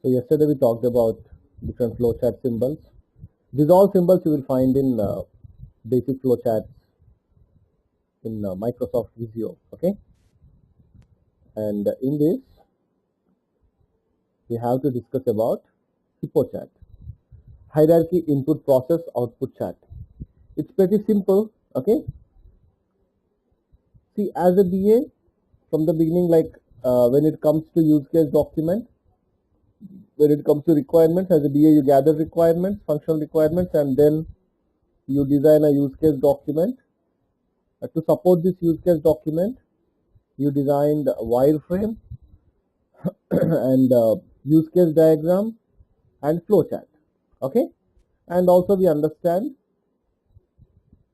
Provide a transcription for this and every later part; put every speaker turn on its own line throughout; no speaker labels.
So yesterday we talked about different flowchart symbols. These all symbols you will find in basic flowcharts in Microsoft Visio. Okay, and in this we have to discuss about HippoChat, hierarchy input process output chart. It's pretty simple. Okay, see, as a BA from the beginning, like when it comes to use case document, when it comes to requirements, as a BA you gather requirements, functional requirements, and then you design a use case document. To support this use case document, you designed a wireframe and use case diagram and flowchart. Okay, and also we understand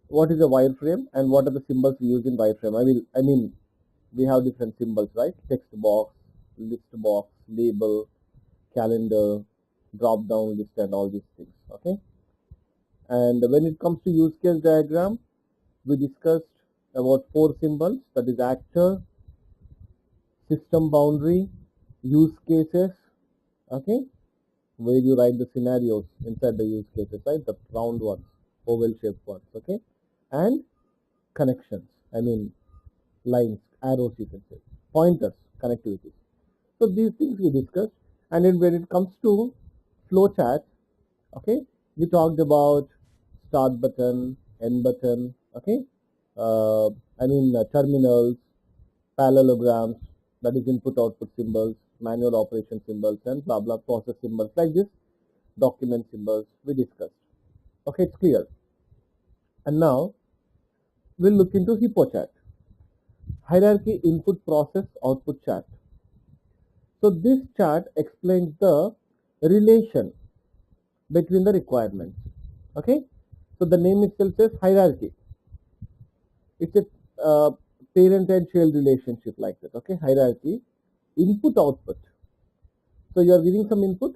what is a wireframe and what are the symbols we use in wireframe. I mean, we have different symbols, right? Text box, list box, label, calendar, drop down list, and all these things. Okay, and when it comes to use case diagram, we discussed about 4 symbols, that is actor, system boundary, use cases. Okay, where you write the scenarios inside the use cases, right? The round ones, oval shaped ones. Okay, and connections, I mean lines, arrows, you can say, pointers, connectivity. So these things we discussed, and then when it comes to flowchart, okay, we talked about start button, end button. Okay, terminals, parallelograms, that is input output symbols, manual operation symbols, and blah blah process symbols, like this document symbols we discussed. Okay, it's clear. And now we'll look into HippoChat, hierarchy input process output chart. So this chart explains the relation between the requirements. Okay, so the name itself says hierarchy. It's a parent and child relationship, like that. Okay, hierarchy, input output. So you are giving some input,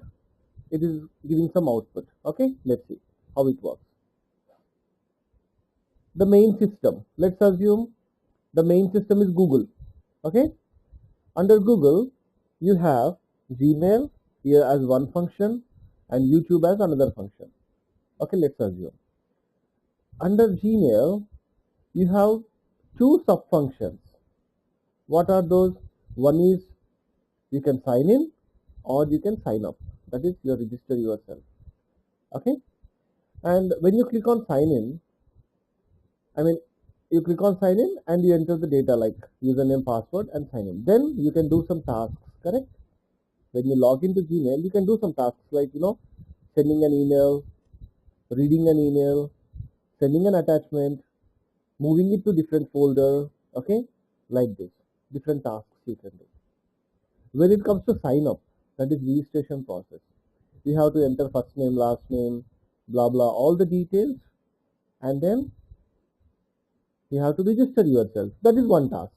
it is giving some output. Okay, let's see how it works. The main system, let's assume the main system is Google. Okay, under Google you have Gmail here as one function and YouTube as another function. Okay, let's assume under Gmail you have 2 sub functions. What are those? One is you can sign in or you can sign up, that is you register yourself. Okay, and when you click on sign in, you click on sign in and you enter the data like username, password, and sign in. Then you can do some tasks, correct? When you log into Gmail, you can do some tasks like, sending an email, reading an email, sending an attachment, moving it to different folder. Okay, like this, different tasks you can do. When it comes to sign up, that is registration process, you have to enter first name, last name, blah blah, all the details, and then you have to register yourself. That is one task,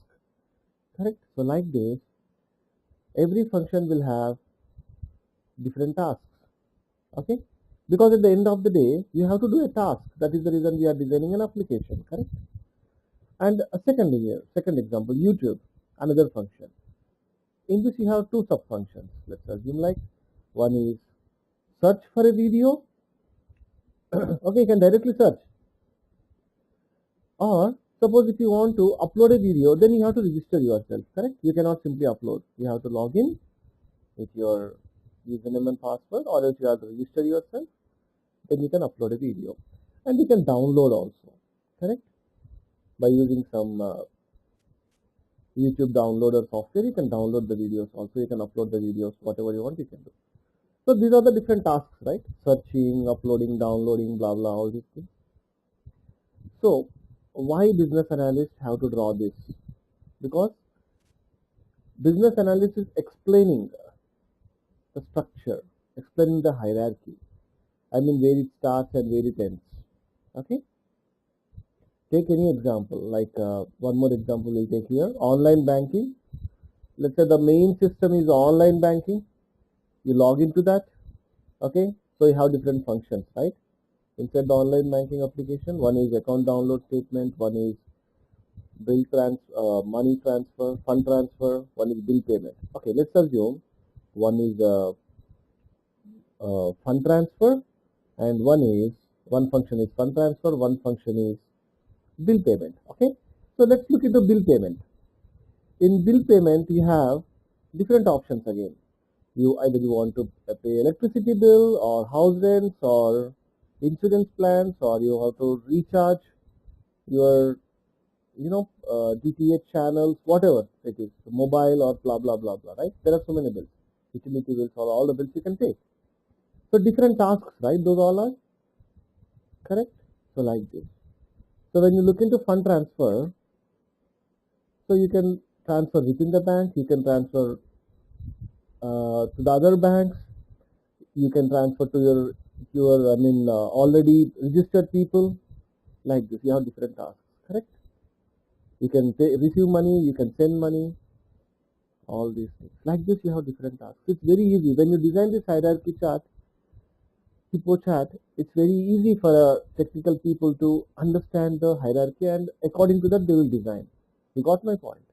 correct? So like this, every function will have different tasks. Okay, because at the end of the day you have to do a task. That is the reason we are designing an application, correct? And a second example, YouTube, another function. In this you have 2 sub functions. Let's assume like one is search for a video. Okay, you can directly search, or suppose if you want to upload a video, then you have to register yourself, correct? You cannot simply upload, you have to log in with your username and password, or else you have to register yourself, then you can upload a video. And you can download also, correct? By using some YouTube downloader software, you can download the videos also, you can upload the videos, whatever you want you can do. So these are the different tasks, right? Searching, uploading, downloading, blah blah, all these things. So why business analysts have to draw this? Because business analyst is explaining the structure, explaining the hierarchy, where it starts and where it ends. Okay, take any example, like one more example we'll take here, online banking. Let's say the main system is online banking, you log into that. Okay, so you have different functions, right? Inside the online banking application, one is account download statement, one is bill transfer, money transfer, fund transfer, one is bill payment. Okay, let's assume one is fund transfer, and one function is fund transfer, one function is bill payment. Okay, so let's look into bill payment. In bill payment, you have different options again. You either you want to pay electricity bill or house rents or insurance plans, or you have to recharge your DTH channels, whatever it is, mobile or blah blah blah blah, right? There are so many bills, utility bills, or all the bills you can pay. So different tasks, right? Those all are correct. So like this. So when you look into fund transfer, so you can transfer within the bank, you can transfer to the other banks, you can transfer to your already registered people, like this. You have different tasks, correct? You can receive money, you can send money, all these things. Like this, you have different tasks. It's very easy. When you design this hierarchy chart, Hippo chart, it's very easy for technical people to understand the hierarchy, and according to that they will design. You got my point?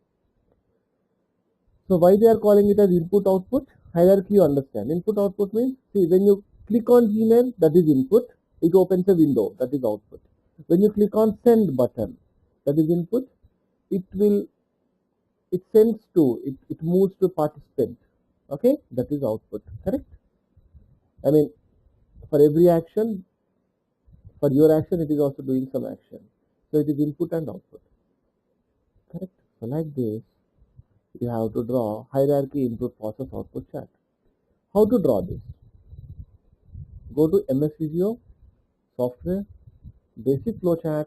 So why they are calling it as input output? Hierarchy you understand. Input output means, see, when you click on Gmail, that is input, it opens a window, that is output. When you click on send button, that is input, it sends to, it moves to participant, okay, that is output, correct? I mean, for every action, for your action, it is also doing some action. So it is input and output, correct? So like this, you have to draw hierarchy input process output chart. How to draw this? Go to MS Visio, software, basic flowcharts,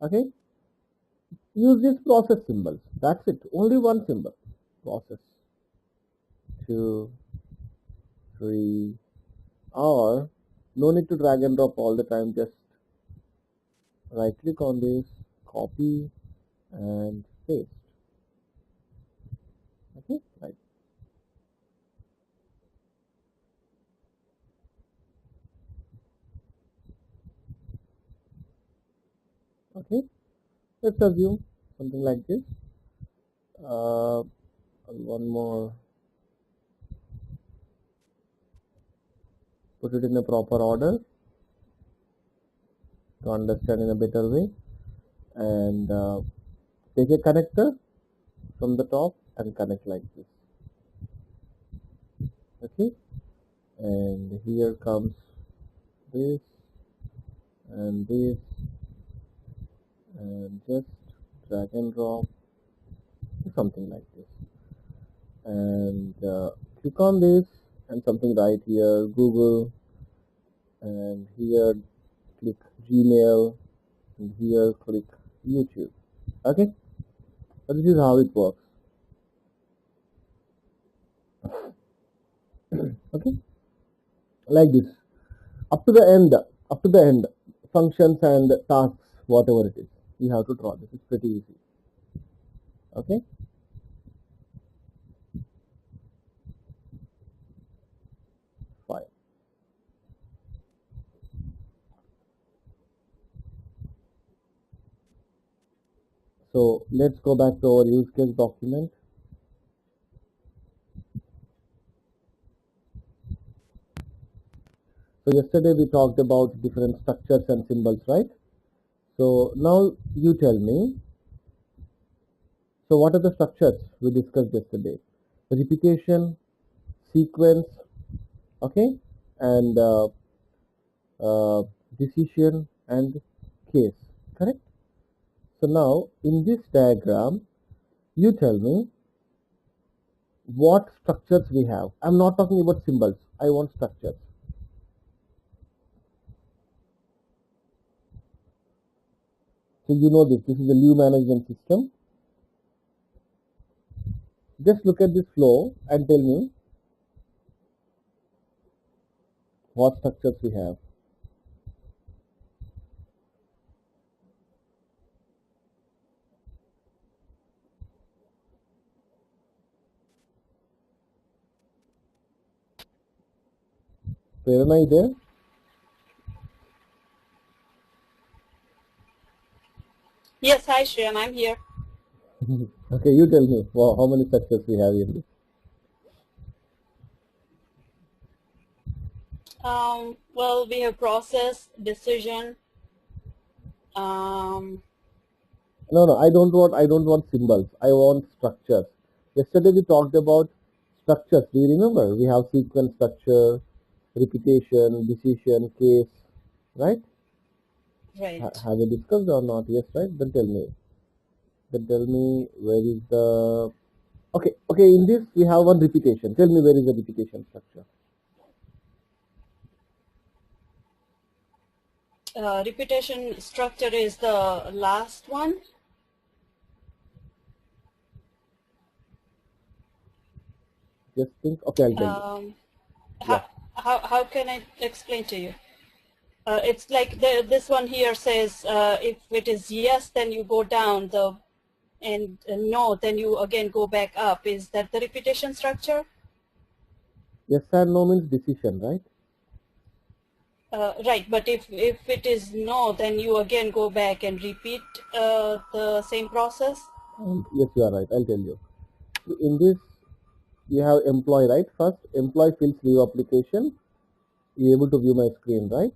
okay? Use these process symbols. That's it. Only one symbol. Process. 2, 3, or no need to drag and drop all the time. Just right click on this, copy and paste. Okay, right. Okay, let's assume something like this. One more. Put it in a proper order to understand in a better way, and take a connector from the top and connect like this. Okay, and here comes this and this, and just drag and drop something like this, and click on this and something right here, Google, and here click Gmail, and here click YouTube. Okay, so this is how it works. Okay, like this, up to the end, functions and tasks, whatever it is, you have to draw this. It's pretty easy. Okay, fine. So let's go back to our use case document. So yesterday we talked about different structures and symbols, right? So now you tell me, so what are the structures we discussed yesterday? Repetition, sequence, okay, and decision and case, correct? So now in this diagram, you tell me what structures we have. I'm not talking about symbols. I want structures. So you know this is a leave management system. Just look at this flow and tell me what structures we have. Prerna, are you there?
Yes, hi Shreyan, I'm here.
Okay, you tell me how many structures we have in this.
Well, we have process, decision. Um,
No, I don't want symbols. I want structures. Yesterday we talked about structures. Do you remember? We have sequence structure, repetition, decision, case, right?
right.
Have we discussed or not? Yes, right? Then tell me. Then tell me where is the okay. In this we have one repetition. Tell me where is the repetition structure?
Repetition structure is the last one.
Just think. Okay, I'll tell you.
Um,
Yeah.
how can I explain to you? It's like this one here says if it is yes, then you go down and no, then you again go back up. Is that the repetition structure?
Yes and no means decision, right?
Right, but if it is no, then you again go back and repeat the same process.
Yes, you are right. I'll tell you. In this, you have employee, right? First, employee fills leave application. You're able to view my screen, right?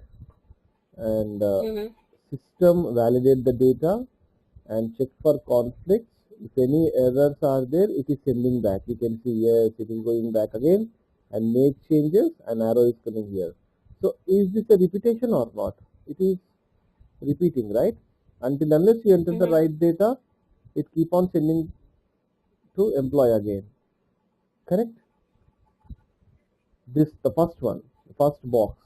And
Mm-hmm.
system validate the data and check for conflicts. If any errors are there, it is sending back. You can see yes, it is going back again and make changes. An arrow is coming here. So is this a repetition or not? It is repeating, right? Until unless you enter the
Mm-hmm.
right data, it keep on sending to employee again. Correct? This the first one, the first box.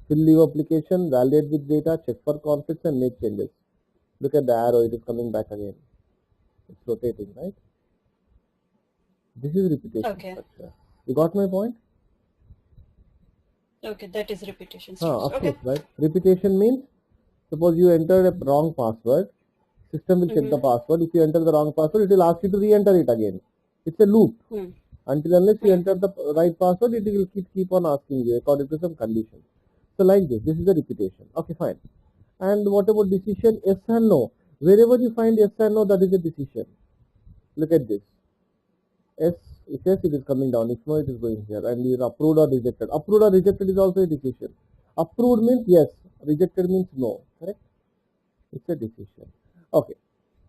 Fill leave application, validate with data, check for conflicts and make changes. Look at the arrow, it is coming back again. It's rotating, right? This is repetition
Okay.
structure. You got my point?
Okay, that is repetition
Of
structure.
course,
Okay.
right? Repetition means suppose you entered a wrong password, system will check the
Mm-hmm.
password. If you enter the wrong password, it will ask you to re-enter it again. It's a loop.
Hmm.
Until unless you
Hmm.
enter the right password, it will keep on asking you according to some conditions. So like this is the repetition. Okay, fine. And what about decision? Yes and no. Wherever you find yes and no, that is a decision. Look at this. Yes, if yes, it is coming down. If no, it is going here. And you approved or rejected. Approved or rejected is also a decision. Approved means yes. Rejected means no. Correct? It's a decision. Okay,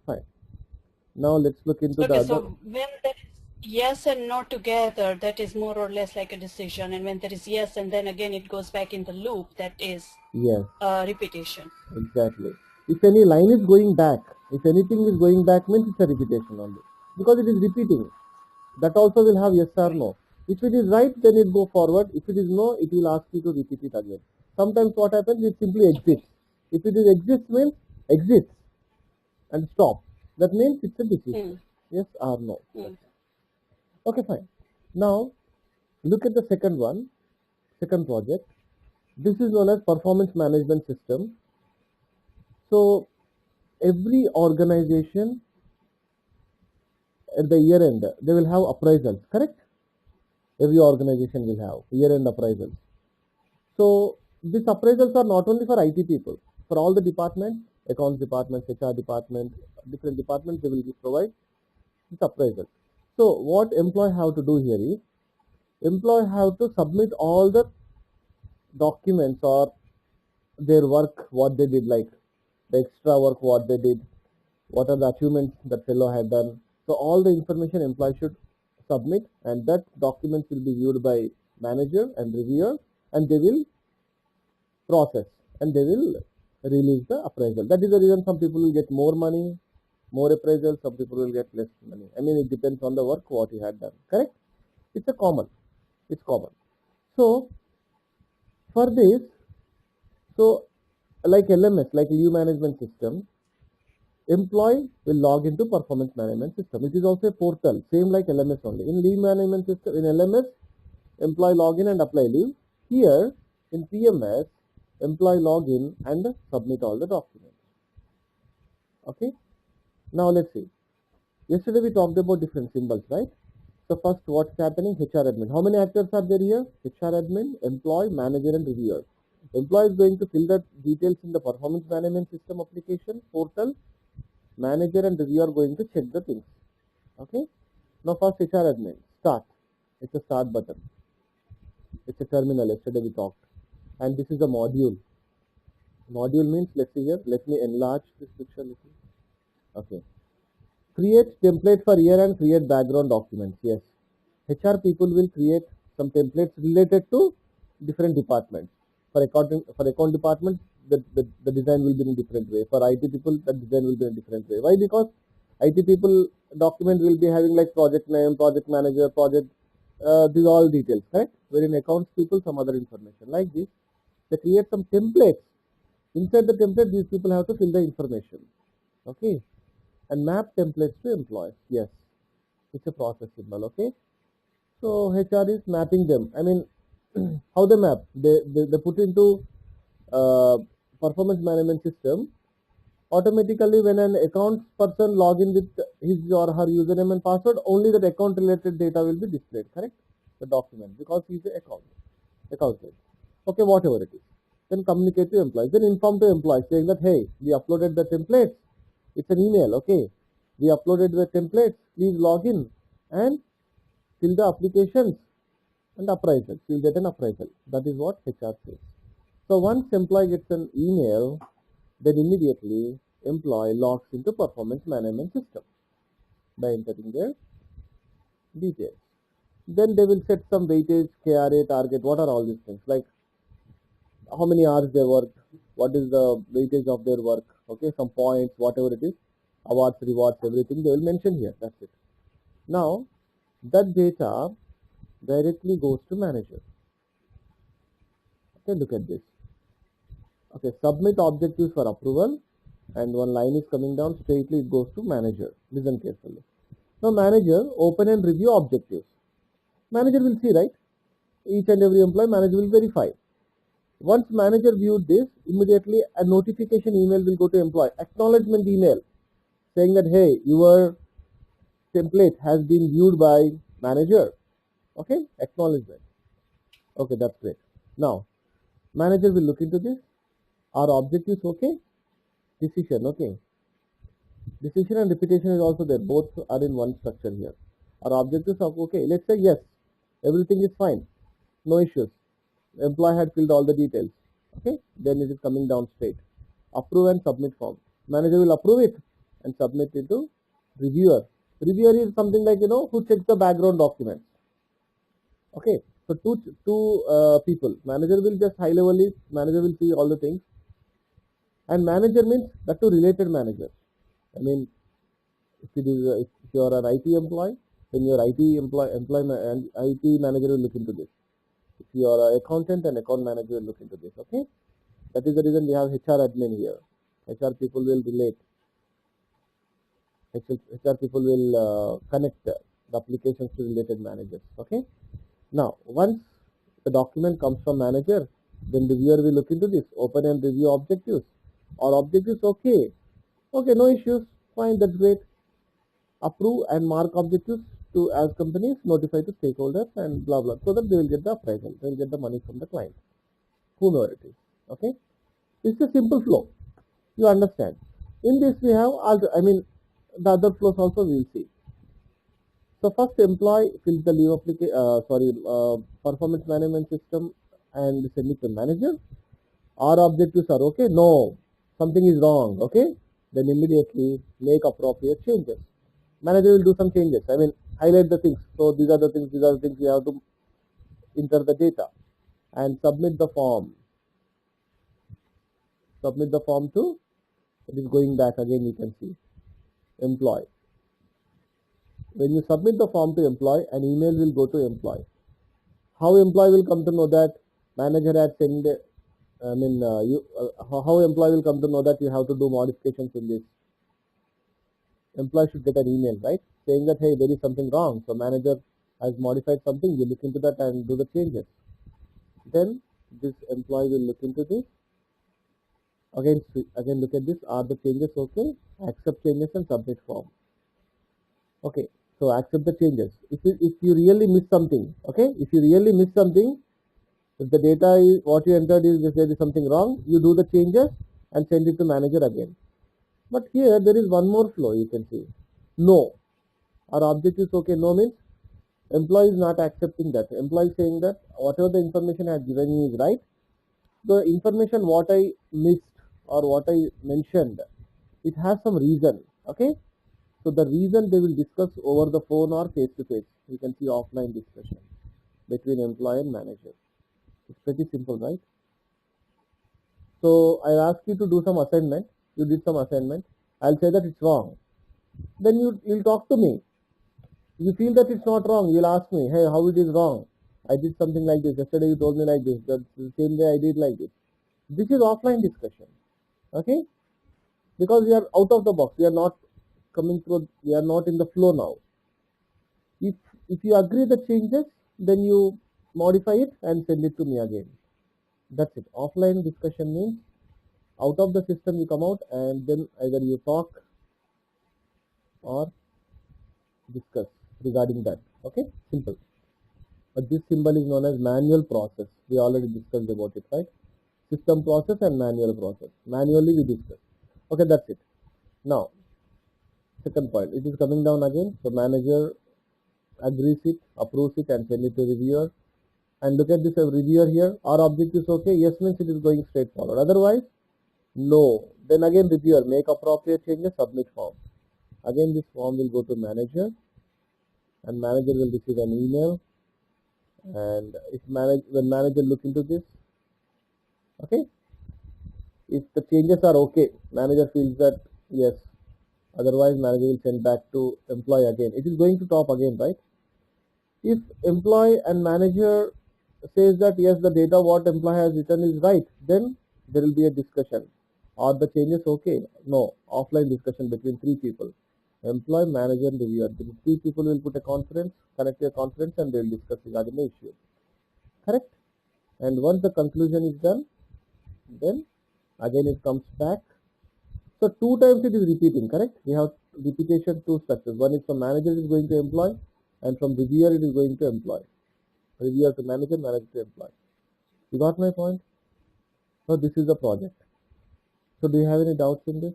fine. Now let's look into the
Okay,
other.
so when there is yes and no together, that is more or less like a decision. And when there is yes and then again it goes back in the loop, that is
Yes,
repetition.
exactly. If any line is going back, if anything is going back means it's a repetition only. Because it is repeating. That also will have yes or no. If it is right, then it go forward. If it is no, it will ask you to repeat it again. Sometimes what happens, it simply exits.
Okay.
If it is exits means exits and stop. That means it's a decision.
Hmm.
Yes or no.
Hmm.
Okay, fine. Now look at the second one, second project. This is known as performance management system. So every organization at the year end, they will have appraisals, correct? Every organization will have year end appraisals. So these appraisals are not only for IT people, for all the departments, accounts departments, HR department, different departments, they will provide this appraisal. So what employee have to do here is, employee have to submit all the documents or their work, what they did, like the extra work, what they did, what are the achievements that fellow had done. So all the information employee should submit, and that documents will be viewed by manager and reviewer, and they will process and they will release the appraisal. That is the reason some people will get more money, more appraisal, some people will get less money. I mean, it depends on the work what he had done. Correct? It's a common. It's common. So for this, so like LMS, like leave management system, employee will log into performance management system. It is also a portal, same like LMS only. In leave management system, in LMS, employee login and apply leave. Here in PMS, employee login and submit all the documents. Okay. Now let's see. Yesterday we talked about different symbols, right? So first, what's happening? HR admin. How many actors are there here? HR admin, employee, manager, and reviewer. Employee is going to fill the details in the performance management system application portal. Manager and reviewer are going to check the things. Okay. Now first HR admin. Start. It's a start button. It's a terminal. Yesterday we talked. And this is a module. Module means, let's see here, let me enlarge this picture a little. Okay. Create template for year and create background documents. Yes. HR people will create some templates related to different departments. For account department, the design will be in a different way. For IT people, the design will be in a different way. Why? Because IT people document will be having like project name, project manager, project, these all details, right? Wherein accounts people, some other information like this. They create some templates. Inside the template, these people have to fill the information. Okay. And map templates to employees. Yes. It's a process symbol. Okay. So HR is mapping them. I mean, how they map? They put into performance management system. Automatically, when an accounts person log in with his or her username and password, only that account related data will be displayed. Correct? The document, because he is an account. Okay, whatever it is. Then communicate to employees. Then inform to employees saying that, hey, we uploaded the templates. It's an email. Okay, we uploaded the templates. Please log in and fill the applications and appraisal. You'll get an appraisal. That is what HR says. So once employee gets an email, then immediately employee logs into performance management system by entering their details. Then they will set some weightage, KRA, target. What are all these things? Like how many hours they worked, what is the weightage of their work, okay, some points, whatever it is, awards, rewards, everything they will mention here. That's it. Now that data directly goes to manager. Okay, look at this. Okay, submit objectives for approval, and one line is coming down straightly, it goes to manager. Listen carefully. Now manager open and review objectives. Manager will see, right? Each and every employee, manager will verify. Once manager viewed this, immediately a notification email will go to employee, acknowledgement email saying that, hey, your template has been viewed by manager. Okay, acknowledgement. Okay, that's great. Now manager will look into this. Our objectives, okay? Decision, okay? Decision and repetition is also there. Both are in one structure here. Our objectives are okay. Let's say yes, everything is fine, no issues. Employee had filled all the details. Okay, then it is coming down straight. Approve and submit form. Manager will approve it and submit it to reviewer. Reviewer is something like, who checks the background documents. Okay, so two people. Manager will just high level it. Manager will see all the things. And manager means that to related manager. I mean, if you are an IT employee, then your IT manager will look into this. If you are an accountant, an account manager will look into this. Okay, that is the reason we have HR admin here. HR people will relate. HR people will connect the applications to related managers. Okay. Now, once the document comes from manager, then the reviewer will look into this. Open and review objectives. All objectives okay. Okay, no issues. Fine, that's great. Approve and mark objectives to as companies, notify to stakeholders and blah blah, so that they will get the appraisal. They will get the money from the client, whomever it is. Okay, it's a simple flow. You understand? In this we have the other flows also we will see. So first, employee fills the leave performance management system and send it to manager. Our objectives are okay. No, something is wrong. Okay, then immediately make appropriate changes. Manager will do some changes. Highlight the things. So these are the things you have to enter the data and submit the form. Submit the form to, it is going back again, you can see, employee. When you submit the form to employee, an email will go to employee. How employee will come to know that manager had sent, how employee will come to know that you have to do modifications in this? Employee should get an email, right? Saying that, hey, there is something wrong. So manager has modified something. You look into that and do the changes. Then this employee will look into this. Again look at this. Are the changes okay? Accept changes and submit form. Okay. So accept the changes. If you really miss something, okay? If you really miss something, if the data is what you entered is, if there is something wrong, you do the changes and send it to manager again. But here there is one more flow you can see. No. Our object is okay. No means Employee is not accepting that. Employee is saying that whatever the information I have given you is right. The information what I missed or what I mentioned, it has some reason. Okay. So the reason they will discuss over the phone or face to face. You can see offline discussion between employee and manager. It's pretty simple, right? So I asked you to do some assignment. You did some assignment. I'll say that it's wrong. Then you'll talk to me. You feel that it's not wrong. You'll ask me, hey, how it is wrong? I did something like this. Yesterday you told me like this. That's the same day I did like this. This is offline discussion. Okay? Because we are out of the box. We are not coming through. We are not in the flow now. If you agree the changes, then you modify it and send it to me again. That's it. Offline discussion means out of the system you come out and then either you talk or discuss regarding that. Okay, simple. But this symbol is known as manual process. We already discussed about it, right? System process and manual process. Manually we discuss. Okay, that's it. Now, second point. It is coming down again. So manager agrees it, approves it, and send it to reviewer. And look at this reviewer here. Our object is okay. Yes means it is going straight forward. Otherwise, no. Then again reviewer, make appropriate changes, submit form. Again this form will go to manager and manager will receive an email. And when manager look into this, okay, if the changes are okay, manager feels that yes, otherwise manager will send back to employee again. It is going to top again, right? If employee and manager says that yes, the data what employee has written is right, then there will be a discussion. Are the changes okay? No. Offline discussion between three people. Employee, manager, and reviewer. The three people will put a conference, connect a conference, and they will discuss regarding the issue. Correct? And once the conclusion is done, then again it comes back. So 2 times it is repeating, correct? We have repetition 2 structures. One is from manager is going to employee, and from reviewer it is going to employee. Reviewer to manager, manager to employee. You got my point? So this is the project. So do you have any doubts in this?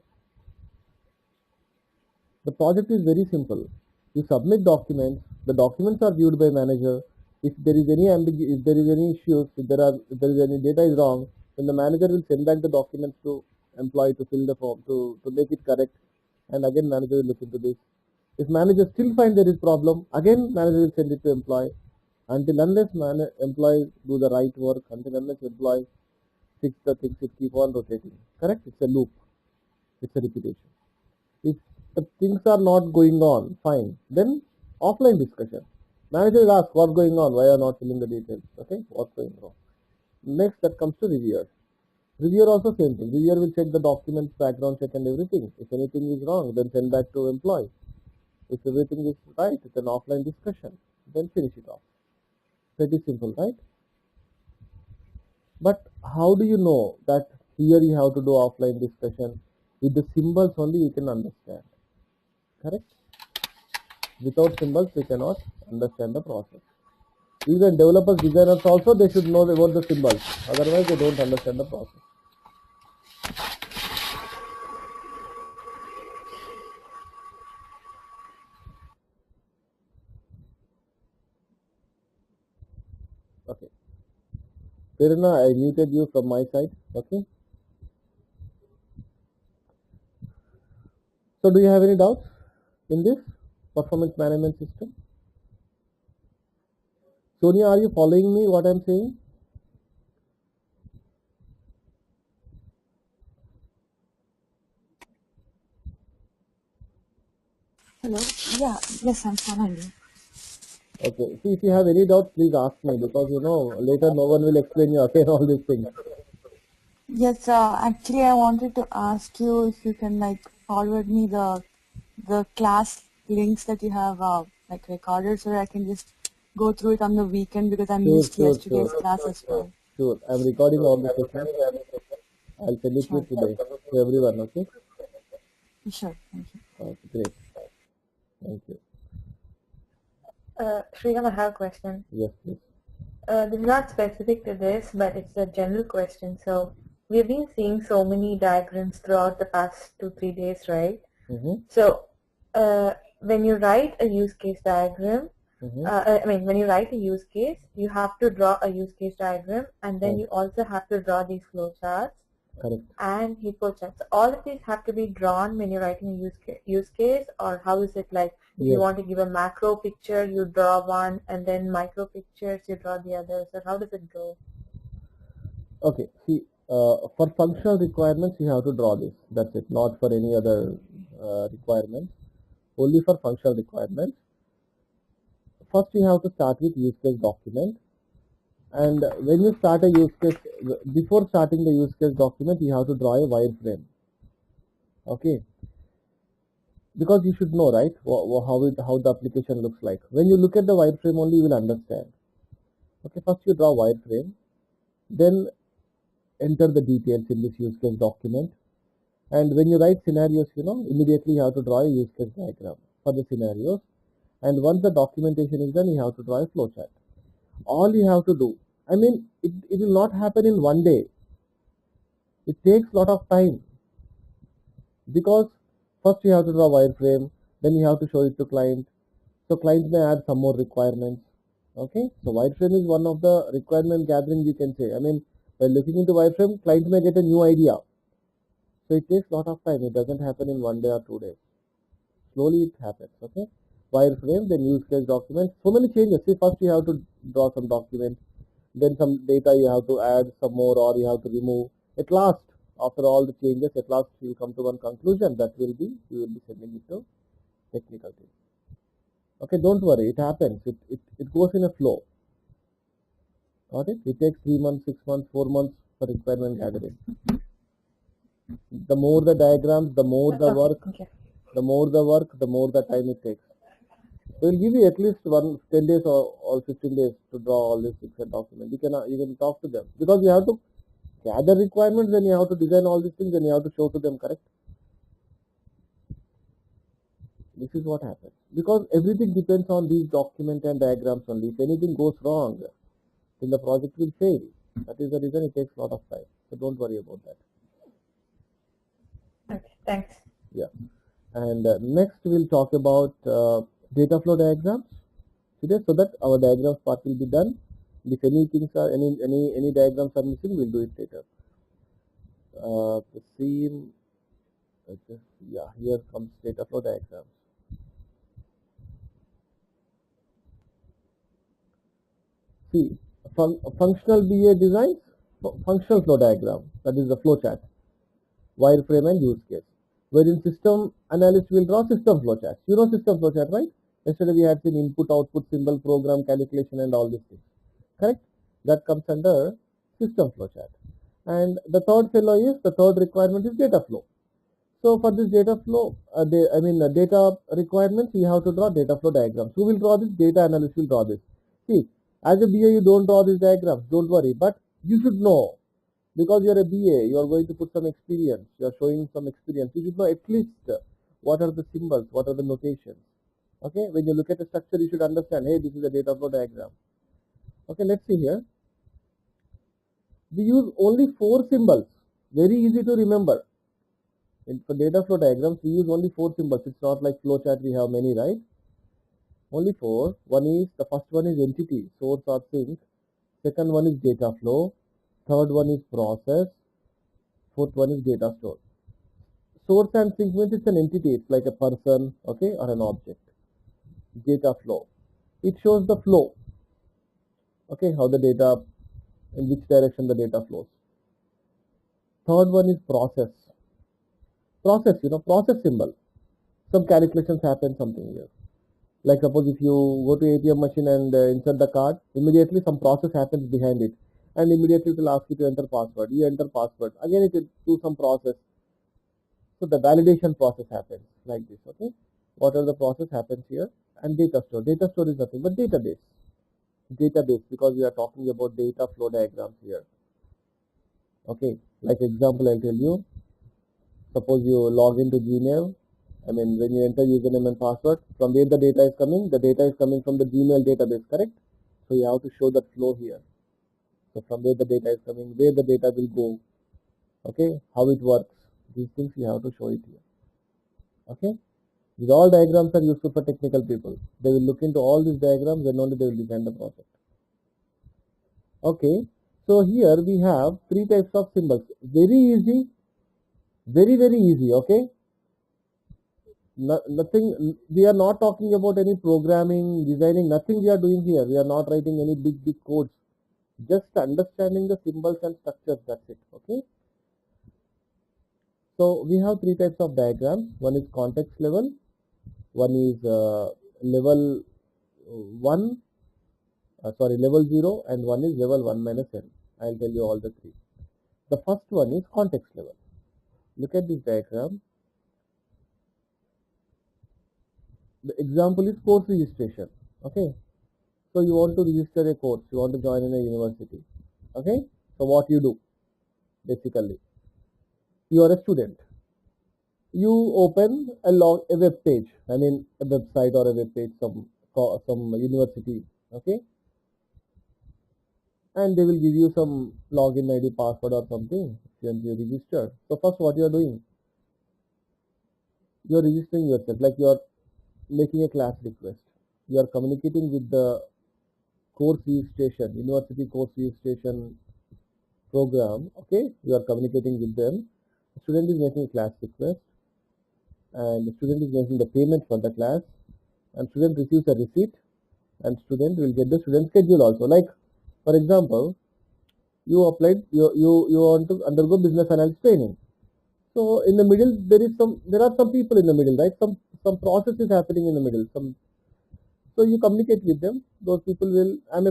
The project is very simple. You submit documents. The documents are viewed by manager. If there is any ambiguity, if there is any issues, if there is any data is wrong, then the manager will send back the documents to employee to fill the form to make it correct. And again manager will look into this. If manager still find there is problem, again manager will send it to employee. Until unless employee do the right work, until unless employee fix the things, it keep on rotating. Correct? It's a loop. It's a repetition. If the things are not going on, fine. Then offline discussion. Manager will ask what's going on, why are not filling the details. Okay, what's going wrong. Next, that comes to reviewer. Reviewer also same thing. Reviewer will check the documents, background check and everything. If anything is wrong, then send back to employee. If everything is right, it's an offline discussion. Then finish it off. Pretty simple, right? But how do you know that here you have to do offline discussion? With the symbols only you can understand. Correct? Without symbols we cannot understand the process. Even developers, designers also, they should know about the symbols. Otherwise they don't understand the process. Okay. Prerna, I muted you from my side. Okay. So do you have any doubts in this performance management system? Sonia, are you following me what I'm saying?
Hello? Yeah, yes, I'm following you.
Okay. See, if you have any doubts, please ask me, because later no one will explain you again all these things.
Yes, actually I wanted to ask you if you can forward me the class links that you have recorded so that I can just go through it on the weekend, because I missed yesterday's class as well.
Sure. I'm recording all the sessions. I'll send it to you today to everyone, okay?
Sure, thank you.
Okay, great. Thank you.
Sriram, I have a question.
Yes, please.
This is not specific to this, but it's a general question. So we've been seeing so many diagrams throughout the past 2-3 days, right?
Mm-hmm.
So when you write a use case diagram, I mean, when you write a use case, you have to draw a use case diagram, and then
Right.
you also have to draw these flow charts
Correct.
and HIPPO charts. So all of these have to be drawn when you're writing a use case, or how is it like? If you
Yes.
want to give a macro picture, you draw one, and then micro pictures, you draw the others. So how does it go?
Okay. See, for functional requirements, you have to draw this. That's it. Not for any other requirements. Only for functional requirements. First, you have to start with use case document. And when you start a use case, before starting the use case document, you have to draw a wireframe. Okay. Because you should know, right, how the application looks like. When you look at the wireframe only, you will understand. Okay. First, you draw wireframe. Then enter the details in this use case document. And when you write scenarios, immediately you have to draw a use case diagram for the scenarios. And once the documentation is done, you have to draw a flowchart. All you have to do, I mean, it will not happen in one day. It takes a lot of time, because first you have to draw wireframe, then you have to show it to client. So client may add some more requirements. Okay, so wireframe is one of the requirement gathering, you can say. I mean, by looking into wireframe, client may get a new idea. So it takes a lot of time. It doesn't happen in 1 day or 2 days. Slowly it happens. Okay, wireframe, then use case document. So many changes. See, first you have to draw some document, then some data you have to add some more, or you have to remove. At last, after all the changes, at last you will come to one conclusion. That will be, you will be sending it to technical team. Okay, don't worry, it happens. It goes in a flow. Got it? It takes 3 months, 6 months, 4 months for requirement gathering. The more the diagrams, the more the work, the more the time it takes. They will give you at least 10 days or 15 days to draw all these different documents. You can talk to them, because you have to gather requirements, then you have to design all these things, then you have to show to them, correct? This is what happens, because everything depends on these documents and diagrams only. If anything goes wrong, then the project will fail. That is the reason it takes a lot of time. So don't worry about that.
Okay, thanks.
Yeah. And next we'll talk about data flow diagrams today, so that our diagrams part will be done. If any diagrams are missing, we'll do it later. The same, here comes data flow diagrams. See, functional BA designs, functional flow diagram, that is the flow chart, wireframe and use case. Wherein system analyst will draw system flow chart. You know system flow chart, right? Yesterday we had seen input, output, symbol, program, calculation, and all these things. Correct? That comes under system flow chart. And the third requirement is data flow. So for this data flow, data requirements, you have to draw data flow diagrams. Who will draw this? Data analyst will draw this. See, as a BA, you don't draw these diagrams. Don't worry, but you should know, because you are a BA, you are going to put some experience. You are showing some experience. You should know at least what are the symbols, what are the notations. Okay, when you look at the structure, you should understand, hey, this is a data flow diagram. Okay, let's see here. We use only 4 symbols. Very easy to remember. For data flow diagrams, we use only 4 symbols. It's not like flowchart, we have many, right? Only 4. The first one is entity, source or sink. Second one is data flow. Third one is process. Fourth one is data store. Source and sink means it's an entity. It's like a person, okay, or an object. Data flow. It shows the flow. Okay, how the data, in which direction the data flows. Third one is process. Process, process symbol. Some calculations happen, something here. Like suppose if you go to ATM machine and insert the card, immediately some process happens behind it. And immediately it will ask you to enter password. You enter password. Again it will do some process. So the validation process happens like this, okay. What are the process happens here? And data store. Data store is nothing but database. Database, because we are talking about data flow diagrams here. Okay, like example I'll tell you. Suppose you log into Gmail. When you enter username and password, from where the data is coming? The data is coming from the Gmail database, correct? So you have to show that flow here. So from where the data is coming, where the data will go, okay, how it works, these things you have to show it here, okay. These all diagrams are useful for technical people. They will look into all these diagrams, then only they will design the project. Okay, so here we have three types of symbols. Very easy, very easy. Okay, nothing. We are not talking about any programming, designing. Nothing we are doing here. We are not writing any big codes. Just understanding the symbols and structures. That's it. Okay. So we have three types of diagrams. One is context level. One is level 1. Level 0, and one is level 1 minus n. I'll tell you all the three. The first one is context level. Look at this diagram. The example is course registration. Okay. So you want to register a course. You want to join in a university. Okay. So what you do? Basically, you are a student. You open a web page. I mean a website or a web page, some university. Okay. And they will give you some login ID, password or something when you register. So first what you are doing? You are registering yourself, like you are making a class request. You are communicating with the course registration, university course registration program. Okay, you are communicating with them. The student is making a class request, and the student is making the payment for the class, and student receives a receipt, and student will get the student schedule also. Like, for example, you applied, you want to undergo business analysis training. So in the middle there are some people in the middle, right? Some process is happening in the middle. So you communicate with them. Those people will. I'm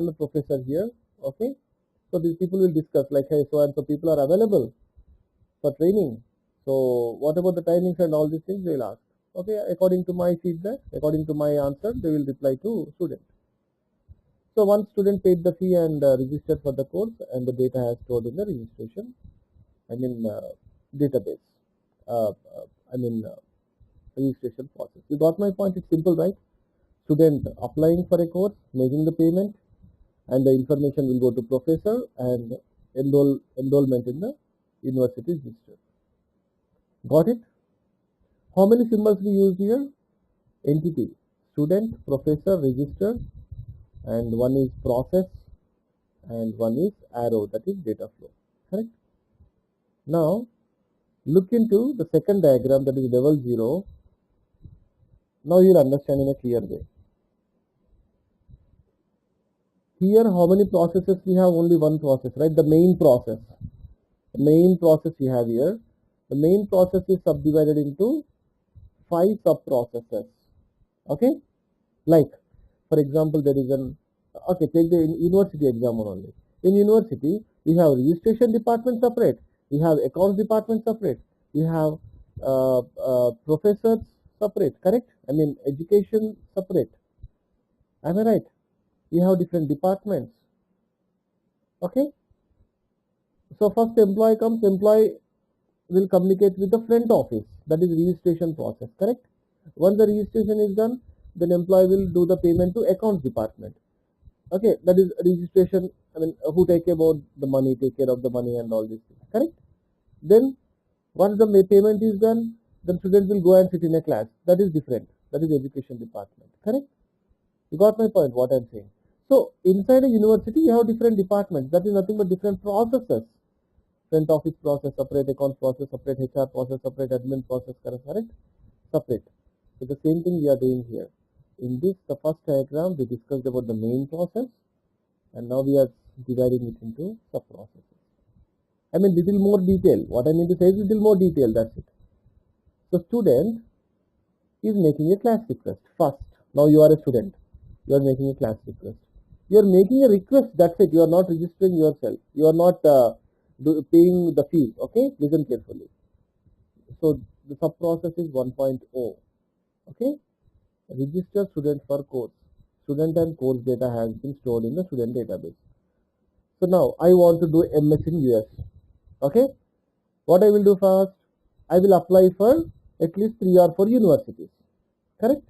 a professor here. Okay. So these people will discuss like, hey, so and so people are available for training. So what about the timings and all these things? They will ask. Okay. According to my feedback, according to my answer, they will reply to student. So one student paid the fee and registered for the course, and the data has stored in the registration. Database. Registration process. You got my point? It's simple, right? Student applying for a course, making the payment, and the information will go to professor, and enrollment in the university register. Got it? How many symbols we use here? Entity, student, professor, register, and one is process, and one is arrow, that is data flow. Correct? Now look into the second diagram, that is level 0. Now you will understand in a clear way. Here how many processes we have? Only one process, right? The main process. The main process we have here. The main process is subdivided into 5 sub-processes. Okay? Like, for example, there is take the university example only. In university, we have registration department separate. We have accounts department separate. We have professors separate, correct? I mean education separate. Am I right? We have different departments. Okay. So first employee comes, employee will communicate with the front office, that is registration process, correct? Once the registration is done, then employee will do the payment to accounts department. Okay, that is registration, who take care of the money and all these things, correct? Then once the payment is done, then students will go and sit in a class. That is different. That is education department, correct? You got my point, what I'm saying. So inside a university, you have different departments. That is nothing but different processes. Front office process separate, accounts process separate, HR process separate, admin process correct? Separate. So the same thing we are doing here. In this, the first diagram, we discussed about the main process, and now we are dividing it into sub-processes. Little more detail. What I mean to say is little more detail, that's it. So student is making a class request first. Now you are a student. You are making a class request. You are making a request, that's it. You are not registering yourself. You are not paying the fee. Okay, listen carefully. So the sub-process is 1.0. Okay, register student for course. Student and course data has been stored in the student database. So now I want to do MS in US. Okay, what I will do first? I will apply for at least 3 or 4 universities. Correct?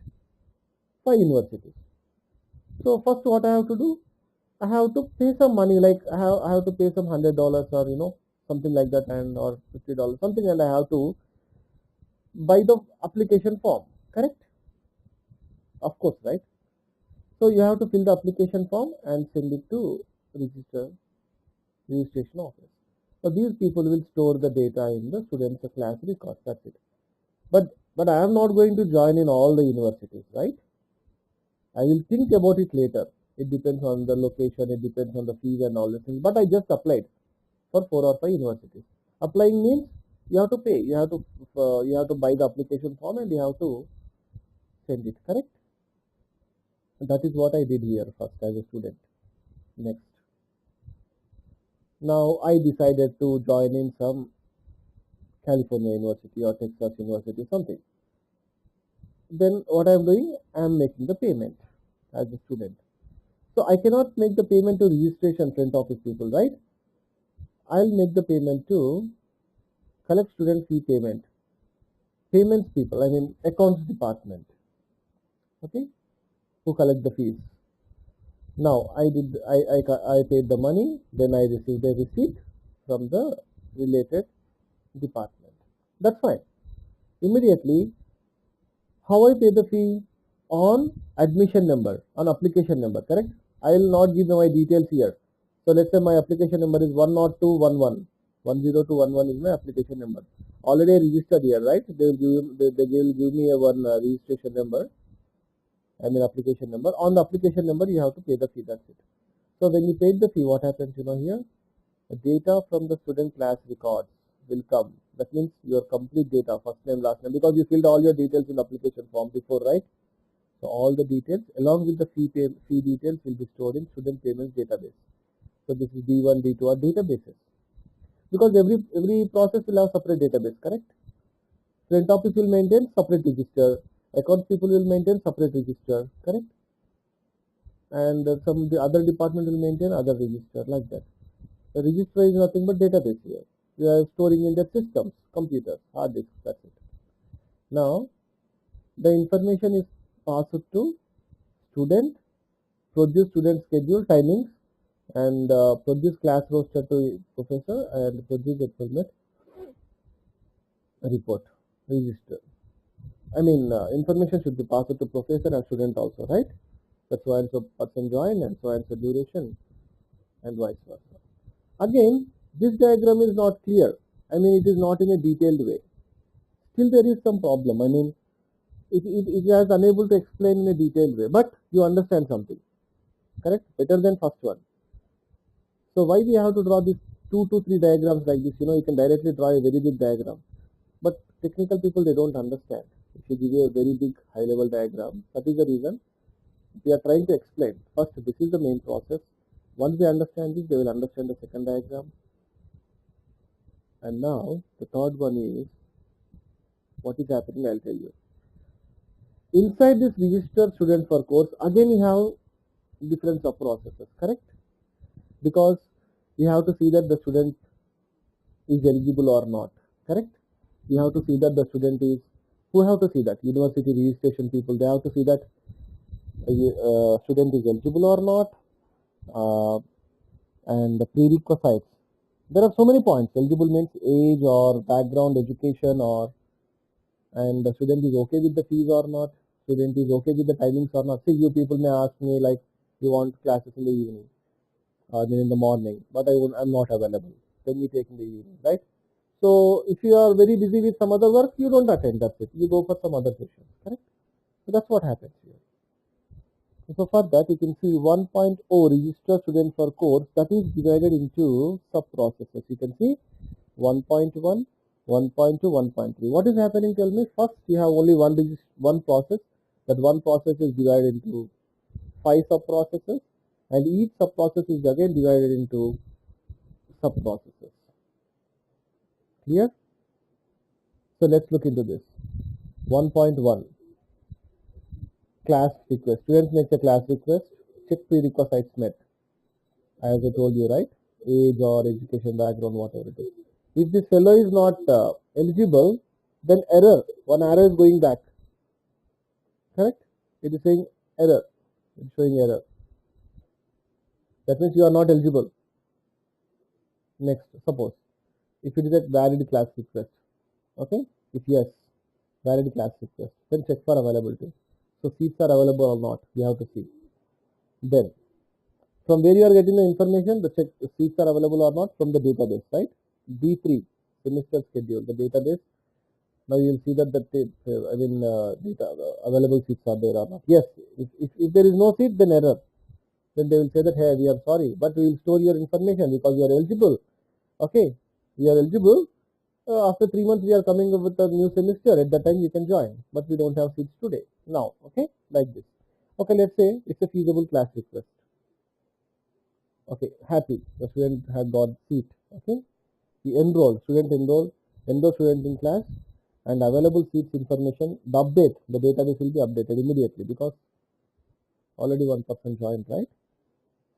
5 universities. So first what I have to do? I have to pay some money, like I have to pay some $100 or something like that, and or $50 something, and I have to buy the application form. correct? Of course, right? So you have to fill the application form and send it to registration office. So these people will store the data in the student's class record. That's it. But I am not going to join in all the universities, right? I will think about it later. It depends on the location, it depends on the fees and all the things. But I just applied for 4 or 5 universities. Applying means you have to pay. You have to buy the application form and you have to send it. Correct? That is what I did here first as a student. Next. Now I decided to join in some California University or Texas University, something. Then what I am doing, I am making the payment as a student. So I cannot make the payment to registration front office people, right? I'll make the payment to collect student fee payment. Payments people, I mean accounts department. Okay, who collect the fees. Now I paid the money, then I received a receipt from the related department. That's fine. Immediately, how I pay the fee? On admission number, on application number, correct? I will not give my details here. So let's say my application number is 10211. 10211 is my application number. Already registered here, right? They will give me a one registration number. I mean application number. On the application number, you have to pay the fee. That's it. So when you paid the fee, what happens? Here, the data from the student class records will come. That means your complete data, first name, last name, because you filled all your details in application form before, right? So all the details along with the fee details will be stored in student payments database. So this is D1, D2 are databases. Because every process will have separate database, correct? Front office will maintain separate register. Accounts people will maintain separate register, correct? And the other department will maintain other register, like that. The register is nothing but database here. We are storing in the systems, computers, hard disks, that's it. Now, the information is passed to student, produce student schedule, timings, and produce class roster to professor, and produce experiment report, register. I mean, information should be passed to professor and student also, right? That's why so person join and so and so duration, and vice versa. Again, this diagram is not clear. I mean, it is not in a detailed way. Still, there is some problem. I mean, it is unable to explain in a detailed way, but you understand something, correct? Better than first one. So why we have to draw these 2 to 3 diagrams like this? You can directly draw a very big diagram, but technical people, they don't understand. If you give you a very big high level diagram, that is the reason we are trying to explain. First, this is the main process. Once they understand this, they will understand the second diagram. And now the third one is what is happening, I'll tell you. Inside this register student for course, again you have different sub processes, correct? Because you have to see that the student is eligible or not, correct? You have to see that the student is, who have to see that? University registration people, they have to see that student is eligible or not, and the prerequisites. There are so many points. Eligible means age or background, education, and the student is okay with the fees or not, student is okay with the timings or not. See, you people may ask me like, you want classes in the evening or in the morning, but I'm not available. Then we take in the evening, right? So if you are very busy with some other work, you don't attend, that's it. You go for some other session, correct? So that's what happens here. So for that, you can see 1.0 register student for course, that is divided into sub-processes. You can see 1.1, 1.2, 1.3. What is happening? Tell me. First, you have only one process. That one process is divided into 5 sub-processes, and each sub-process is again divided into sub-processes. Clear? So let's look into this. 1.1. Class request. Students make a class request. Check prerequisites met. As I told you, right? Age or education background, whatever it is. If this fellow is not eligible, then error. One arrow is going back. Correct? It is saying error. It is showing error. That means you are not eligible. Next, suppose if it is a valid class request. Okay? If yes, valid class request. Then check for availability. So seats are available or not, you have to see. Then from where you are getting the information, the check the seats are available or not from the database, right? D3 semester schedule, the database. Now you will see that the data available seats are there or not. Yes, if there is no seat, then error. Then they will say that, hey, we are sorry, but we will store your information because you are eligible. Okay, you are eligible. After 3 months, we are coming up with a new semester. At that time, you can join, but we don't have seats today. Now, okay, like this. Okay, let's say it's a feasible class request. Okay, happy. The student had got seat. Okay, he enrolled. Student enroll student in class, and available seats information. The update, the database will be updated immediately because already one person joined, right?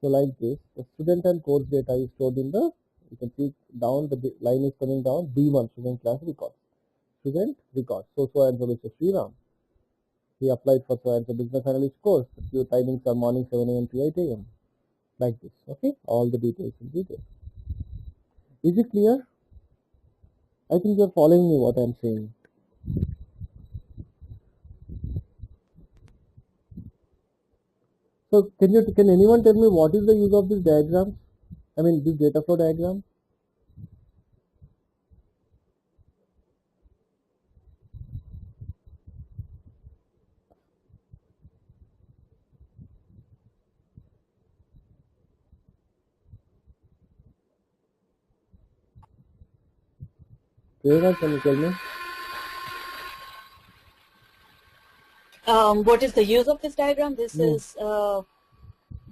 So like this, the student and course data is stored in the, you can see down, the line is coming down, D1 student class records. Student records. So and so Mr. Sriram. He applied for so and so business analyst course. Your timings are morning 7 a.m. to 8 a.m. Like this. Okay, all the details will be there. Is it clear? I think you are following me what I am saying. So can anyone tell me what is the use of this diagram? I mean this data flow diagram? Can you tell me?
What is the use of this diagram? This is a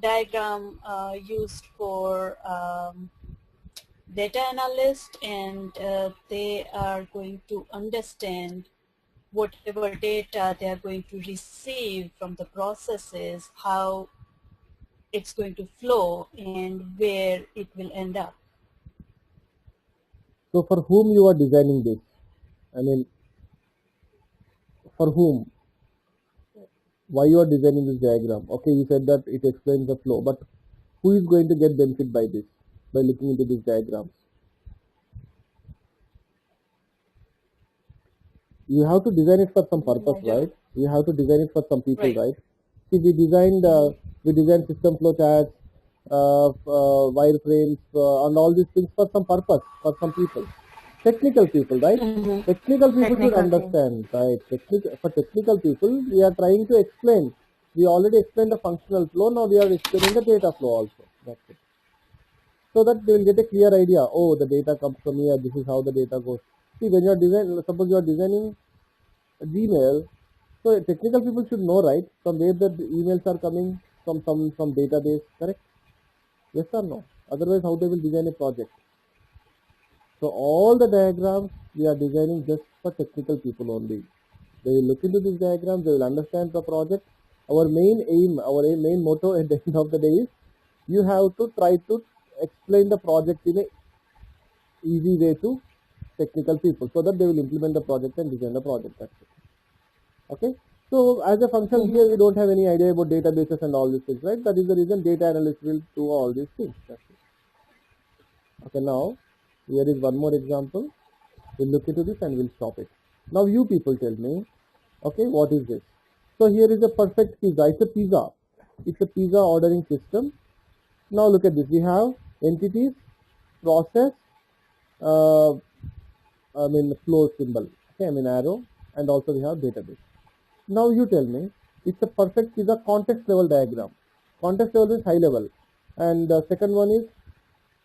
diagram used for data analyst, and they are going to understand whatever data they are going to receive from the processes, how it's going to flow and where it will end up.
So for whom you are designing this? I mean, for whom? Why you are designing this diagram? Okay, you said that it explains the flow, but who is going to get benefit by this, by looking into these diagrams? You have to design it for some purpose, right? You have to design it for some people, right? See, we designed system flow charts, wireframes, and all these things for some purpose, for some people. Technical people, right? Technical people should understand, right? For technical people, we are trying to explain. We already explained the functional flow, now we are explaining the data flow also. That's it. So that they will get a clear idea. Oh, the data comes from here, this is how the data goes. See, when you are designing, suppose you are designing a Gmail, so technical people should know, right, from where the emails are coming from database, correct? Yes or no? Otherwise, how they will design a project? So all the diagrams we are designing just for technical people only. They will look into these diagrams, they will understand the project. Our main aim, main motto at the end of the day is, you have to try to explain the project in a easy way to technical people, so that they will implement the project and design the project. That's it. Okay. So as a function here, we don't have any idea about databases and all these things, right? That is the reason data analyst will do all these things. That's it. Okay. Now here is one more example. We'll look into this and we'll stop it. Now you people tell me, okay, what is this? So here is a perfect pizza. It's a pizza. It's a pizza ordering system. Now look at this. We have entities, process, flow symbol. Okay, arrow, and also we have database. Now you tell me, it's a perfect pizza context level diagram. Context level is high level, and the second one is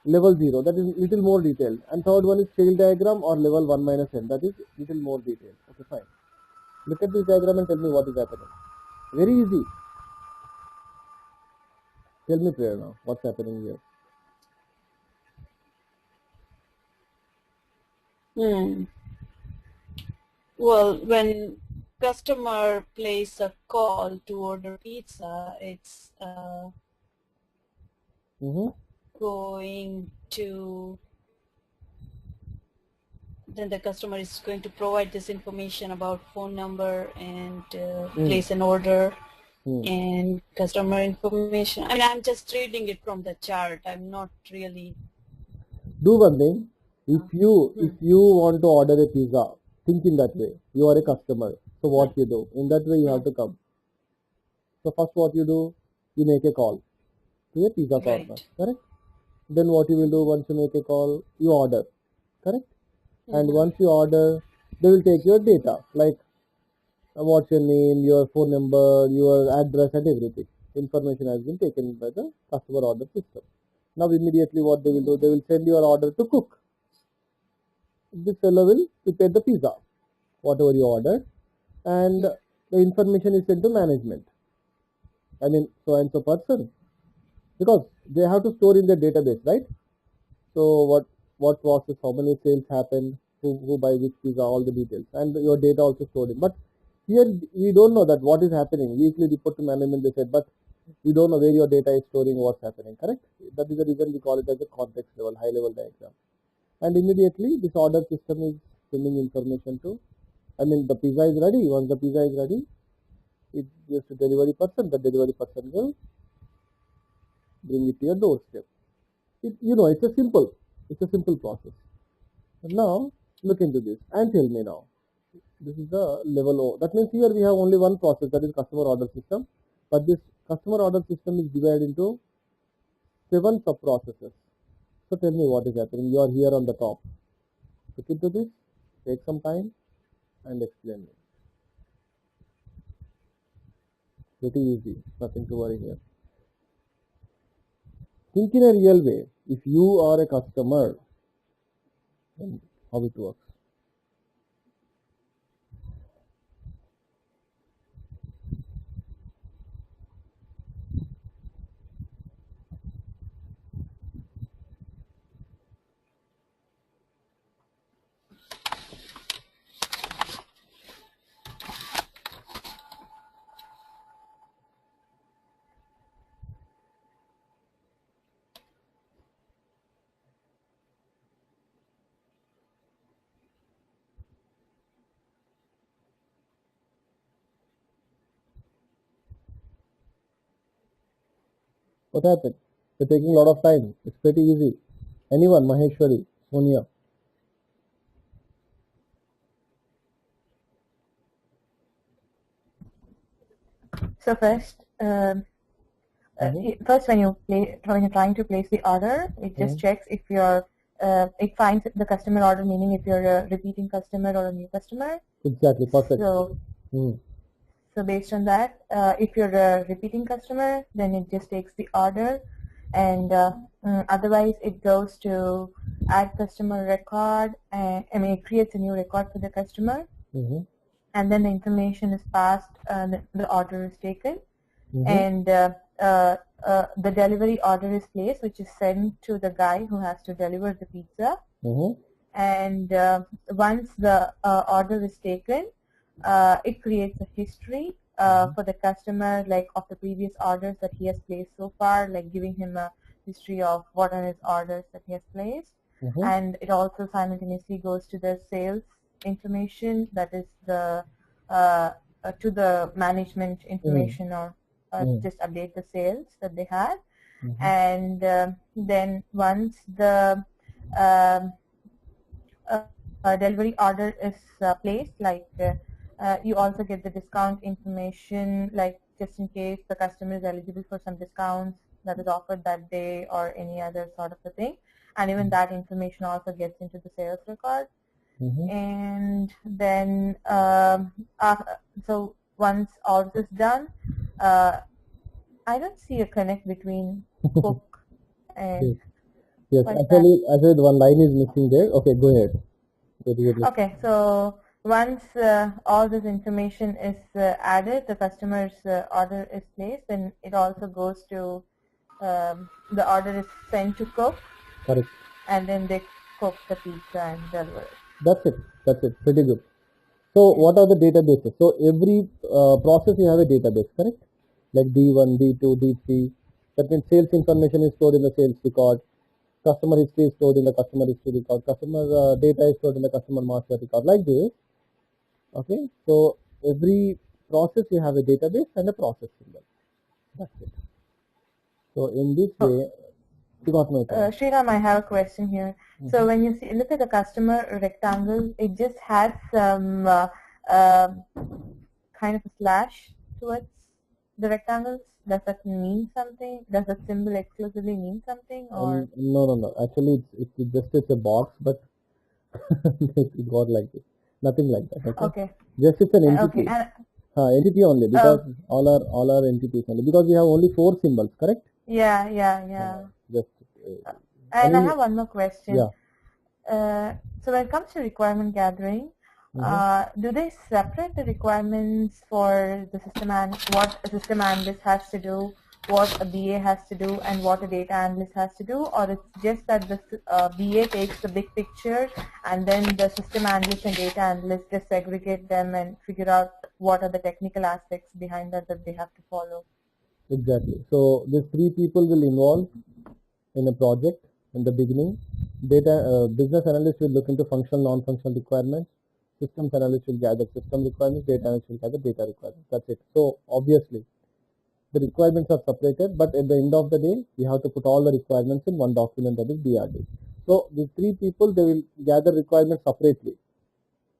level 0, that is little more detailed, and third one is scale diagram or level 1 minus n, that is little more detailed. Okay, fine. Look at this diagram and tell me what is happening. Very easy. Tell me, Prerna, what's happening here?
Well, when customer place a call to order pizza, it's going to, then the customer is going to provide this information about phone number and place an order and customer information. I mean, I'm just reading it from the chart. I'm not really.
Do one thing. If you want to order a pizza, think in that way. You are a customer. So what you do? In that way you have to come. So first what you do, you make a call to a pizza corner,
Right.
correct? Then what you will do once you make a call, you order, correct? And once you order, they will take your data, like what's your name, your phone number, your address and everything. Information has been taken by the customer order system. Now immediately what they will do, they will send your order to cook. This fellow will prepare the pizza, whatever you ordered, and the information is sent to management. I mean, so and so person, because they have to store in their database, right? So what process, how many sales happened, who buy which pizza, all the details, and your data also stored in. But here we don't know that what is happening. We usually report to management, they said, but we don't know where your data is storing, what's happening, correct? That is the reason we call it as a context level, high level diagram. And immediately this order system is sending information to, I mean, the pizza is ready. Once the pizza is ready, it goes to delivery person. The delivery person will bring it to your doorstep. It's a simple process. And now look into this and tell me now. This is the level O. That means here we have only one process, that is customer order system. But this customer order system is divided into 7 sub processes. So tell me what is happening. You are here on the top. Look into this, take some time and explain me. Pretty easy, nothing to worry here. Think in a real way. If you are a customer, then how it works. What happened? You're taking a lot of time. It's pretty easy. Anyone, Maheshwari, Sonia.
So first, first when you're trying to place the order, it just checks if it finds the customer order, meaning if you're a repeating customer or a new customer.
Exactly, perfect.
So based on that, if you're a repeating customer, then it just takes the order, and otherwise it goes to add customer record, and it creates a new record for the customer, and then the information is passed, the order is taken, and the delivery order is placed, which is sent to the guy who has to deliver the pizza. And once the order is taken, it creates a history for the customer, like of the previous orders that he has placed so far, like giving him a history of what are his orders that he has placed. And it also simultaneously goes to the sales information, that is the to the management information, or just update the sales that they had. And then once the delivery order is placed, like you also get the discount information, like just in case the customer is eligible for some discounts that is offered that day or any other sort of a thing, and even that information also gets into the sales record. And then so once all this is done, I don't see a connect between cook and
yes, actually one line is missing there. Okay, go ahead.
Okay, so once all this information is added, the customer's order is placed, then it also goes to the order is sent to cook.
Correct.
And then they cook the pizza and deliver it.
That's it. Pretty good. So what are the databases? So every process you have a database, correct? Like D1, D2, D3. That means sales information is stored in the sales record. Customer history is stored in the customer history record. Customer data is stored in the customer master record. Like this. Okay. So every process you have a database and a process symbol. That's it. So in this way, You got my point.
Sriram, I have a question here. So when you see, look at the customer rectangle, it just has some kind of a slash towards the rectangles. Does that mean something? Does that symbol exclusively mean something, or?
No. Actually, it's just a box, but it got like this. Nothing like that. Okay.
Okay.
Just it's an entity.
Okay. And,
Entity only, because all are entities only, because we have only 4 symbols, correct?
yeah.
Just
And I
only-
have one more question.
Yeah.
So when it comes to requirement gathering, do they separate the requirements for the system and what a system analyst has to do, what a BA has to do, and what a data analyst has to do, or it's just that the BA takes the big picture and then the system analyst and data analyst just segregate them and figure out what are the technical aspects behind that they have to follow?
Exactly. So these 3 people will involve in a project in the beginning. Business analyst will look into functional, non-functional requirements. Systems analyst will gather system requirements. Data analyst will gather data requirements. That's it. So obviously, the requirements are separated, but at the end of the day, we have to put all the requirements in one document, that is BRD. So these 3 people, they will gather requirements separately.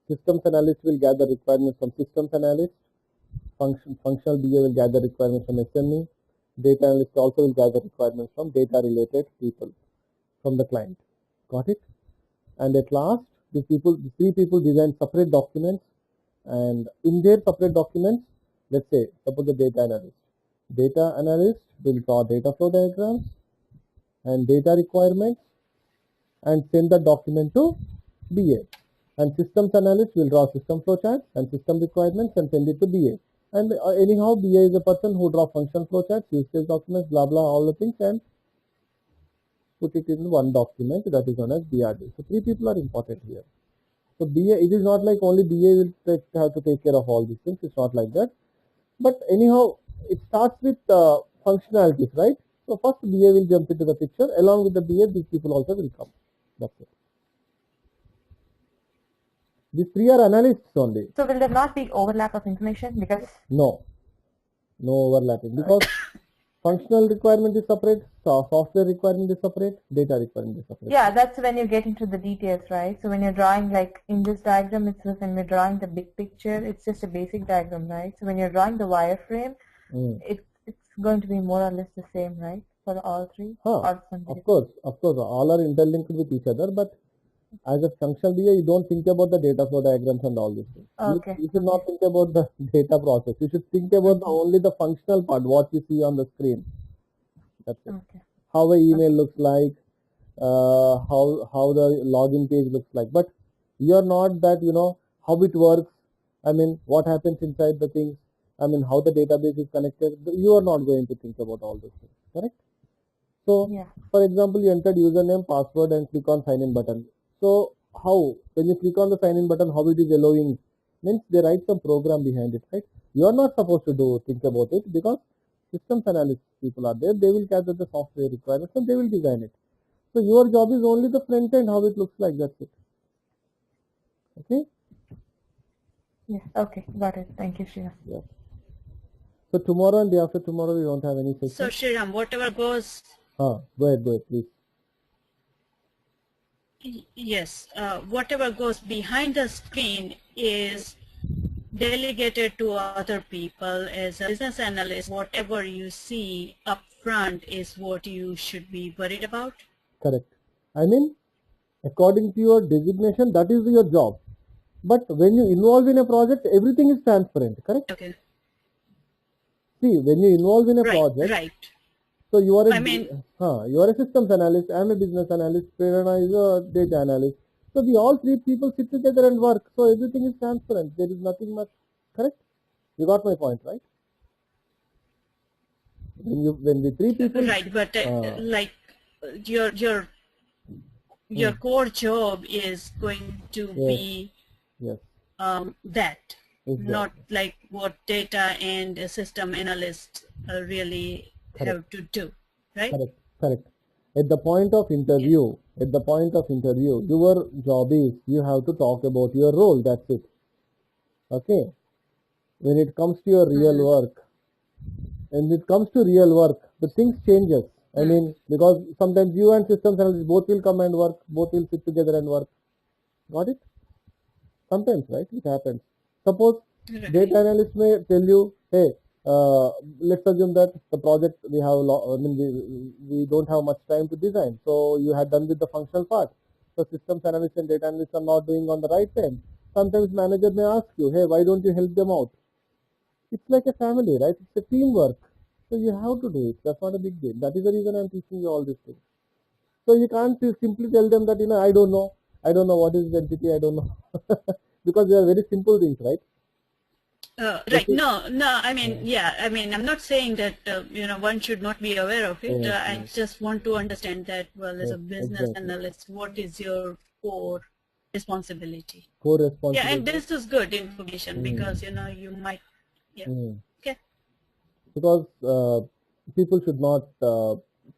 Systems analyst will gather requirements from systems analyst. Functional BA will gather requirements from SME. Data analyst also will gather requirements from data related people from the client. Got it? And at last, these 3 people design separate documents, and in their separate documents, let's say, suppose the data analyst will draw data flow diagrams and data requirements and send the document to BA. And systems analyst will draw system flow charts and system requirements and send it to BA. And anyhow, BA is a person who draw function flow charts, use case documents, blah blah, all the things, and put it in one document that is known as BRD. So 3 people are important here. So BA, it is not like only BA will have to take care of all these things. It's not like that. But anyhow, it starts with functionalities, right? So first BA will jump into the picture. Along with the BA, these people also will come. That's it. These 3 are analysts only.
So will there not be overlap of information? Because
No overlapping, because functional requirement is separate, software requirement is separate, data requirement is separate.
yeah, that's when you get into the details, right? So when you're drawing, like in this diagram itself, when we're drawing the big picture, it's just a basic diagram, right? So when you're drawing the wireframe, it's going to be more or less the same, right? For all 3? Or something.
Of course, all are interlinked with each other, but as a functional BA, you don't think about the data flow diagrams and all these things.
Okay.
You should not think about the data process. You should think about only the functional part, what you see on the screen. That's it.
Okay.
How an email looks like, how the login page looks like. But you're not that, how it works. I mean, what happens inside the things. I mean, how the database is connected. You are not going to think about all those things, correct? So,
Yeah.
for example, you entered username, password, and click on sign in button. So, when you click on the sign in button, how it is allowing, means they write some program behind it, right? You are not supposed to think about it, because systems analyst people are there. They will gather the software requirements and they will design it. So your job is only the front end, how it looks like. That's it. Okay.
Yeah. Okay. Got it. Thank you, Shreya.
Yeah. So tomorrow and day after tomorrow, we won't have any session.
So Sriram, whatever goes,
Go ahead, please.
yes, whatever goes behind the screen is delegated to other people. As a business analyst, whatever you see up front is what you should be worried about.
Correct. I mean, according to your designation, that is your job. But when you involve in a project, everything is transparent, correct?
Okay.
See, when you involve in a project,
Right.
so you are
I
a systems analyst, I am a business analyst, Prerana is a data analyst. So we all 3 people sit together and work. So everything is transparent. There is nothing much, correct? You got my point, right? When the 3 people,
Right, but like your core job is going to be
yes,
that,
exactly.
not like what data and a system analyst really have to do, right?
Correct. At the point of interview, your job is you have to talk about your role. That's it. Okay. When it comes to your real work, the things changes. I mean, because sometimes you and systems analyst both will come and work, both will sit together and work. Got it? Sometimes, right? It happens. Suppose
Right.
data analyst may tell you, hey, let's assume that the project we have, we don't have much time to design. So you had done with the functional part. So systems analyst and data analyst are not doing on the right time. Sometimes manager may ask you, hey, why don't you help them out? It's like a family, right? It's a teamwork. So you have to do it. That's not a big deal. That is the reason I'm teaching you all these things. So you can't simply tell them that, I don't know what is identity, I don't know. Because they are very simple things, right?
Right. No, I mean, yeah, I mean, I'm not saying that, one should not be aware of it.
Yes,
I just want to understand that, well, as a
Yes,
business
exactly.
analyst, what is your core responsibility?
Core
Yeah,
responsibility.
and this is good information because, you might, yeah. Okay.
Because people should not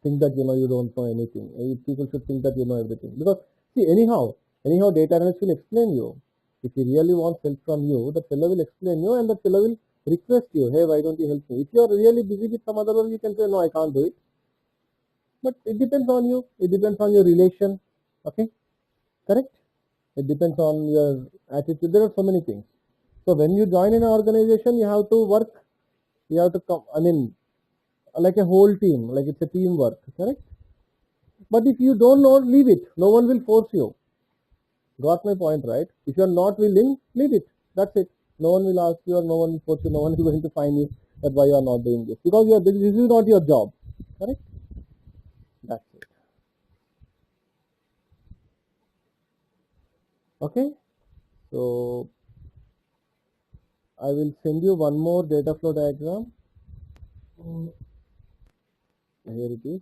think that you don't know anything. People should think that you know everything. Because see, anyhow, data analyst will explain you. If he really wants help from you, the fellow will explain you, and the fellow will request you, hey, why don't you help me? If you are really busy with some other work, you can say, no, I can't do it. But it depends on you. It depends on your relation. Okay, correct? It depends on your attitude. There are so many things. So when you join in an organization, you have to work. You have to come. I mean, like a whole team, like it's a teamwork, correct? But if you don't know, leave it. No one will force you. Got my point, right? If you are not willing, leave it. That's it. No one will ask you or no one will force you. No one is going to find you that why you are not doing this. Because this is not your job, correct? That's it. Okay. So I will send you one more data flow diagram. Here it is.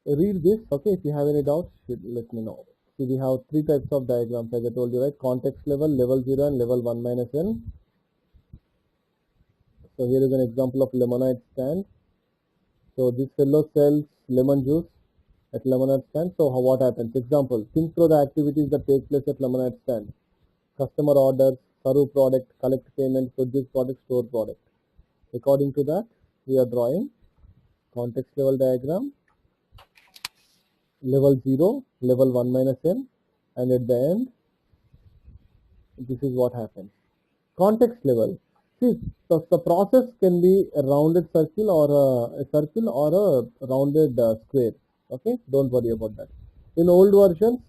Read this, okay? If you have any doubts, let me know. See, we have three types of diagrams, as I told you, right? Context level, level 0, and level 1 minus n. So here is an example of lemonade stand. So this fellow sells lemon juice at lemonade stand. So what happens? Example, think through the activities that take place at lemonade stand. Customer orders, serve product, collect payment, produce product, store product. According to that, we are drawing context level diagram, level 0, level 1 minus n, and at the end, this is what happens. Context level. See, so the process can be a rounded circle or a rounded square. Okay, don't worry about that. In old versions,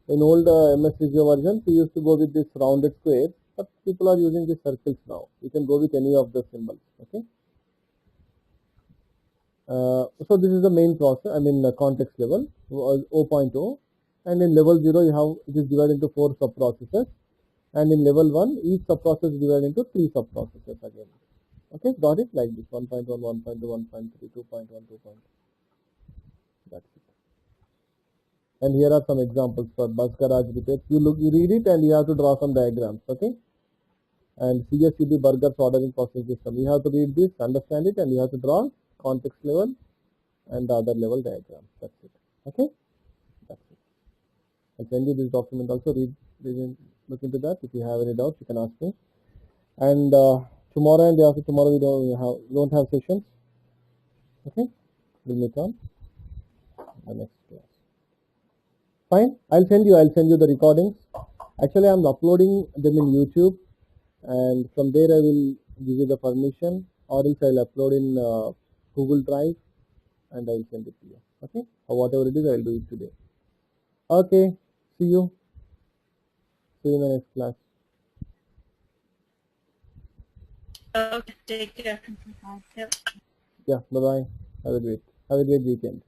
in old MS Visio versions, we used to go with this rounded square, but people are using these circles now. You can go with any of the symbols. Okay. So this is the main process. I mean, context level 0.0, and in level 0, you have it is divided into 4 sub processes. And in level 1, each subprocess is divided into 3 subprocesses again. Okay, got it? Like this 1.1, 1.2, 1.3, 2.1, 2. That's it. And here are some examples for bus garage repairs. You read it and you have to draw some diagrams. Okay. And CSCB burgers ordering process system. You have to read this, understand it, and you have to draw context level and the other level diagram. That's it. Okay. That's it. I'll send you this document also. Look into that. If you have any doubts, you can ask me. And tomorrow and day after tomorrow we don't have sessions. Okay, we'll meet on the next class. Fine. I'll send you the recordings. Actually, I'm uploading them in YouTube, and from there I will give you the permission, or else I'll upload in Google Drive, and I'll send it to you. Okay, or whatever it is, I'll do it today. Okay. See you. See you in the next class.
Okay, take care.
Bye.
Yep.
Yeah, bye bye. Have a great weekend.